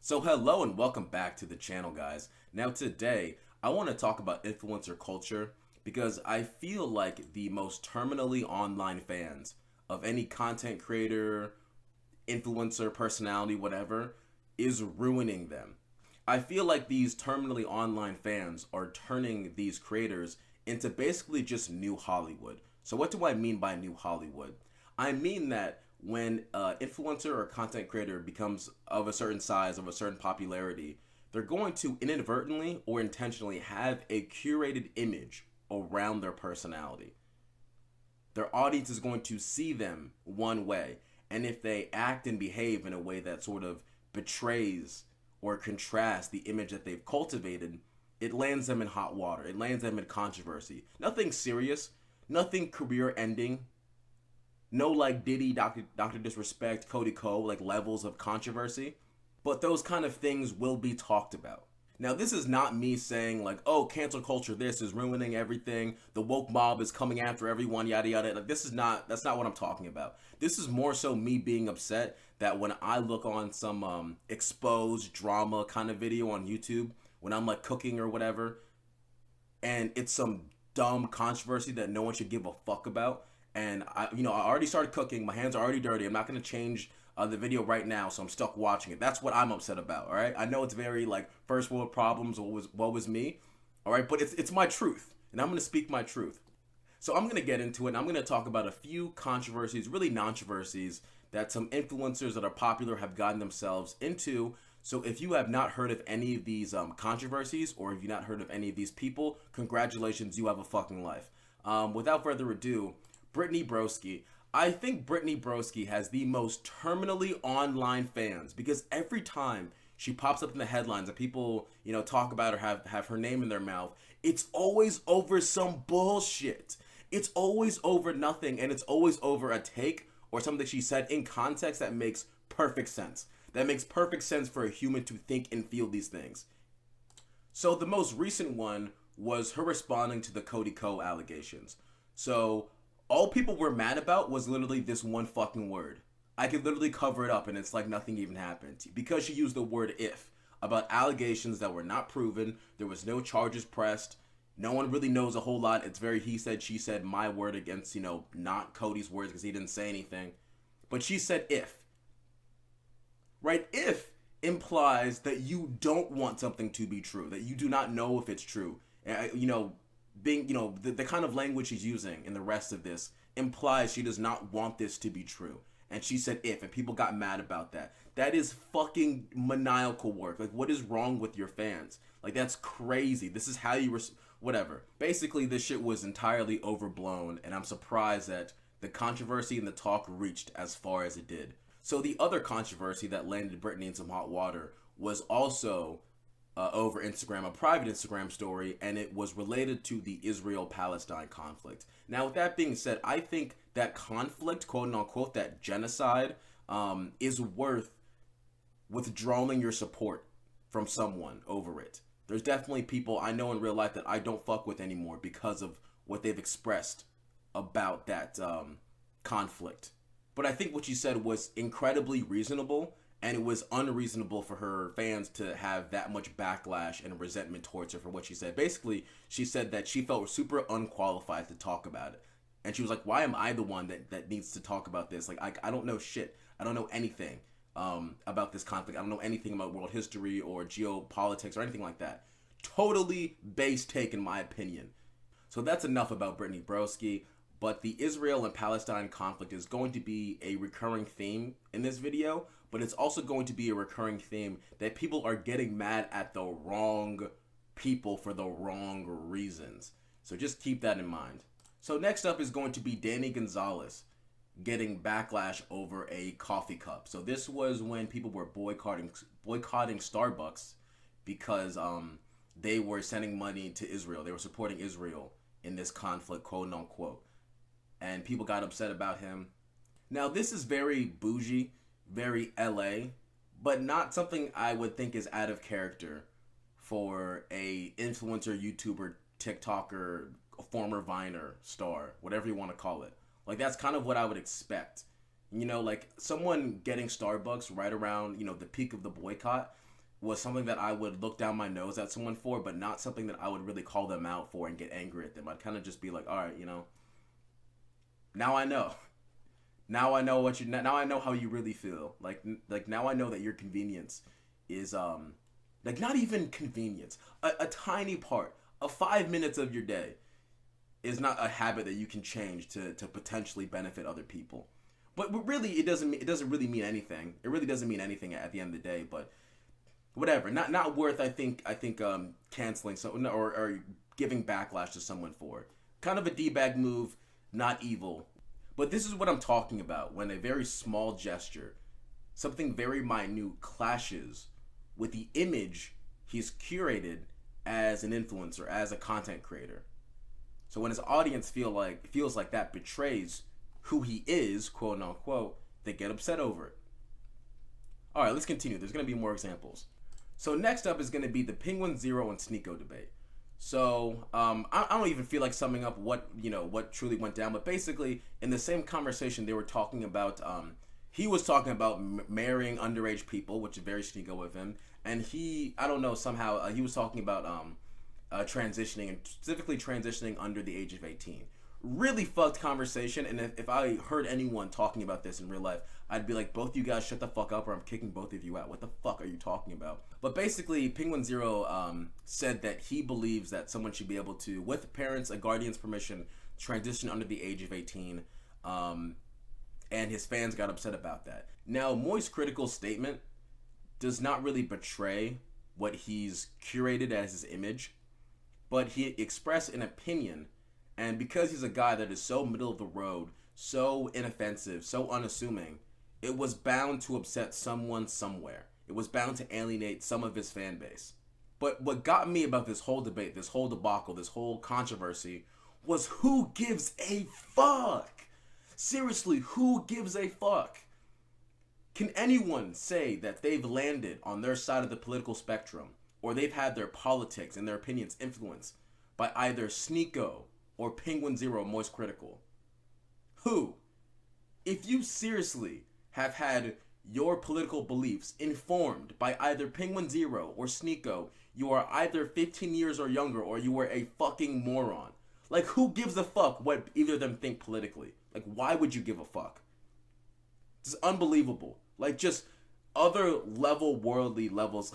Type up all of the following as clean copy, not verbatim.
So hello and welcome back to the channel, guys. Now today, I want to talk about influencer culture because I feel like the most terminally online fans of any content creator, influencer, personality, whatever, is ruining them. I feel like these terminally online fans are turning these creators into basically just new Hollywood. So what do I mean by new Hollywood? I mean that when an influencer or content creator becomes of a certain size, of a certain popularity, they're going to inadvertently or intentionally have a curated image around their personality. Their audience is going to see them one way, and if they act and behave in a way that sort of betrays or contrasts the image that they've cultivated, it lands them in hot water. It lands them in controversy. Nothing serious, nothing career ending, no like Diddy, Dr. Disrespect, Cody Co, like levels of controversy, but those kind of things will be talked about. Now, this is not me saying like, oh, cancel culture, this is ruining everything. The woke mob is coming after everyone, yada yada. Like, that's not what I'm talking about. This is more so me being upset that when I look on some exposed drama kind of video on YouTube, when I'm like cooking or whatever, and it's some dumb controversy that no one should give a fuck about. And I already started cooking. My hands are already dirty. I'm not gonna change the video right now, so I'm stuck watching it. That's what I'm upset about. All right. I know it's very like first world problems. What was me? All right, but it's my truth, and I'm gonna speak my truth. So I'm gonna get into it. And I'm gonna talk about a few controversies, really non-controversies, that some influencers that are popular have gotten themselves into. So if you have not heard of any of these controversies, or if you've not heard of any of these people, congratulations, you have a fucking life. Without further ado, Brittany Broski. I think Brittany Broski has the most terminally online fans because every time she pops up in the headlines and people, talk about her, have her name in their mouth, it's always over some bullshit. It's always over nothing, and it's always over a take or something she said in context that makes perfect sense. That makes perfect sense for a human to think and feel these things. So the most recent one was her responding to the Cody Co allegations. So all people were mad about was literally this one fucking word. I could literally cover it up and it's like nothing even happened. Because she used the word if about allegations that were not proven, there was no charges pressed, no one really knows a whole lot. It's very he said, she said, my word against, not Cody's words because he didn't say anything. But she said if. Right? If implies that you don't want something to be true, that you do not know if it's true. Being, the kind of language she's using in the rest of this implies she does not want this to be true. And she said if, and people got mad about that. That is fucking maniacal work. Like, what is wrong with your fans? Like, that's crazy. This is how you whatever. Basically, this shit was entirely overblown, and I'm surprised that the controversy and the talk reached as far as it did. So the other controversy that landed Britney in some hot water was also over Instagram, a private Instagram story, and it was related to the Israel-Palestine conflict. Now, with that being said, I think that conflict, quote unquote, that genocide, is worth withdrawing your support from someone over it. There's definitely people I know in real life that I don't fuck with anymore because of what they've expressed about that conflict. But I think what she said was incredibly reasonable, and it was unreasonable for her fans to have that much backlash and resentment towards her for what she said. Basically, she said that she felt super unqualified to talk about it. And she was like, why am I the one that needs to talk about this? Like, I don't know shit. I don't know anything about this conflict. I don't know anything about world history or geopolitics or anything like that. Totally base take, in my opinion. So that's enough about Brittany Broski. But the Israel and Palestine conflict is going to be a recurring theme in this video, but it's also going to be a recurring theme that people are getting mad at the wrong people for the wrong reasons. So just keep that in mind. So next up is going to be Danny Gonzalez getting backlash over a coffee cup. So this was when people were boycotting Starbucks because they were sending money to Israel. They were supporting Israel in this conflict, quote unquote. And people got upset about him. Now, this is very bougie, very LA, but not something I would think is out of character for a influencer, YouTuber, TikToker, former Viner star, whatever you want to call it. Like, that's kind of what I would expect. Like someone getting Starbucks right around, the peak of the boycott. was something that I would look down my nose at someone for, but not something that I would really call them out for and get angry at them. I'd kind of just be like, all right, now I know. Now I know now I know how you really feel. Like now I know that your convenience is like not even convenience. A tiny part, 5 minutes of your day is not a habit that you can change to potentially benefit other people. But really it doesn't really mean anything. It really doesn't mean anything at the end of the day, but whatever. Not worth I think canceling someone or giving backlash to someone for. Kind of a D-bag move, not evil. But this is what I'm talking about when a very small gesture, something very minute, clashes with the image he's curated as an influencer, as a content creator. So when his audience feels like that betrays who he is, quote unquote, they get upset over it. All right, let's continue. There's going to be more examples. So next up is going to be the Penguin Zero and Sneeko debate. So I don't even feel like summing up what truly went down, but basically in the same conversation they were talking about. He was talking about marrying underage people, which is very Sneeko of him, and somehow he was talking about transitioning, and specifically transitioning under the age of 18. Really fucked conversation, and if I heard anyone talking about this in real life, I'd be like, both you guys shut the fuck up or I'm kicking both of you out. What the fuck are you talking about? But basically, Penguin Zero said that he believes that someone should be able to, with parents' a guardian's permission, transition under the age of 18, and his fans got upset about that. Now, Moist Critical's statement does not really betray what he's curated as his image, but he expressed an opinion. And because he's a guy that is so middle of the road, so inoffensive, so unassuming, it was bound to upset someone somewhere. It was bound to alienate some of his fan base. But what got me about this whole debate, this whole debacle, this whole controversy, was who gives a fuck? Seriously, who gives a fuck? Can anyone say that they've landed on their side of the political spectrum, or they've had their politics and their opinions influenced by either Sneeko or Penguin Zero Moist Critical? Who? If you seriously have had your political beliefs informed by either Penguin Zero or Sneeko, you are either 15 years or younger, or you are a fucking moron. Like, who gives a fuck what either of them think politically? Like, why would you give a fuck? This is unbelievable. Like, just other worldly levels.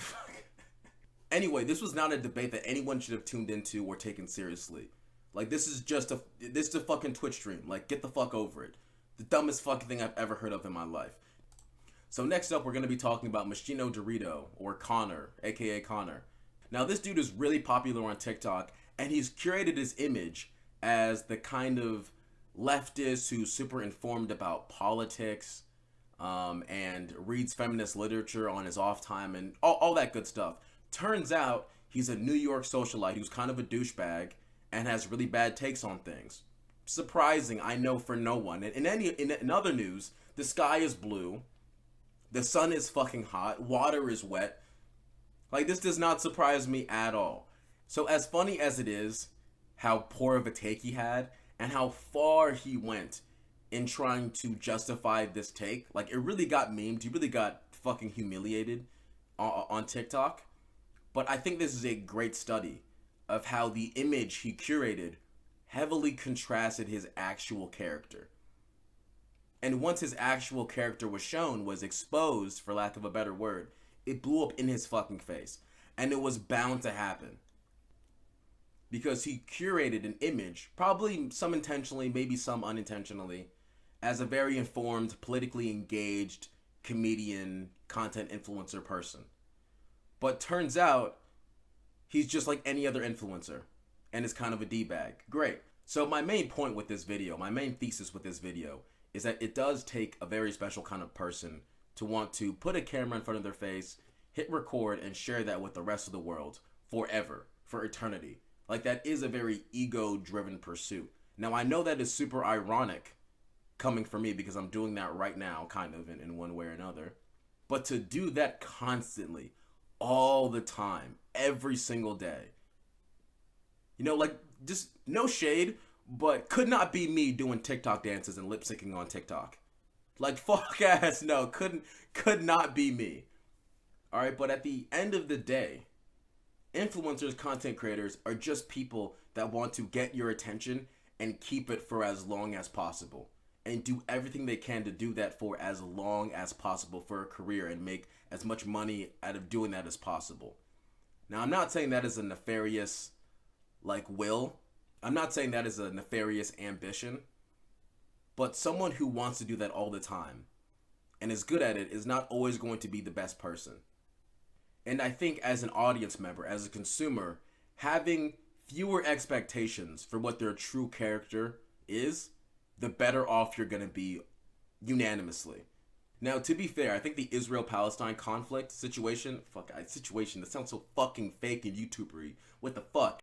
Anyway, this was not a debate that anyone should have tuned into or taken seriously. Like, this is a fucking Twitch stream. Like, get the fuck over it. The dumbest fucking thing I've ever heard of in my life. So next up, we're going to be talking about Machino Dorito, or Connor, aka Connor. Now, this dude is really popular on TikTok, and he's curated his image as the kind of leftist who's super informed about politics, and reads feminist literature on his off time, and all that good stuff. Turns out, he's a New York socialite who's kind of a douchebag, and has really bad takes on things. Surprising, I know, for no one. In other news, the sky is blue, the sun is fucking hot, water is wet. Like, this does not surprise me at all. So as funny as it is how poor of a take he had, and how far he went in trying to justify this take, like, it really got memed, he really got fucking humiliated on TikTok. But I think this is a great study of how the image he curated heavily contrasted his actual character. And once his actual character was exposed, for lack of a better word, it blew up in his fucking face. And it was bound to happen. Because he curated an image, probably some intentionally, maybe some unintentionally, as a very informed, politically engaged comedian, content influencer person. But turns out, he's just like any other influencer, and is kind of a D-bag. Great. So my main point with this video, my main thesis with this video, is that it does take a very special kind of person to want to put a camera in front of their face, hit record, and share that with the rest of the world forever, for eternity. Like, that is a very ego-driven pursuit. Now, I know that is super ironic coming from me because I'm doing that right now, kind of, in one way or another. But to do that constantly, all the time, every single day, like, just no shade, but could not be me doing TikTok dances and lip syncing on TikTok. Like, fuck ass, no, could not be me. All right, but at the end of the day, influencers, content creators are just people that want to get your attention and keep it for as long as possible and do everything they can to do that for as long as possible for a career and make as much money out of doing that as possible. Now, I'm not saying that is a nefarious will. I'm not saying that is a nefarious ambition, but someone who wants to do that all the time and is good at it is not always going to be the best person. And I think as an audience member, as a consumer, having fewer expectations for what their true character is, the better off you're going to be unanimously. Now, to be fair, I think the Israel-Palestine conflict situation, that sounds so fucking fake and YouTubery. What the fuck?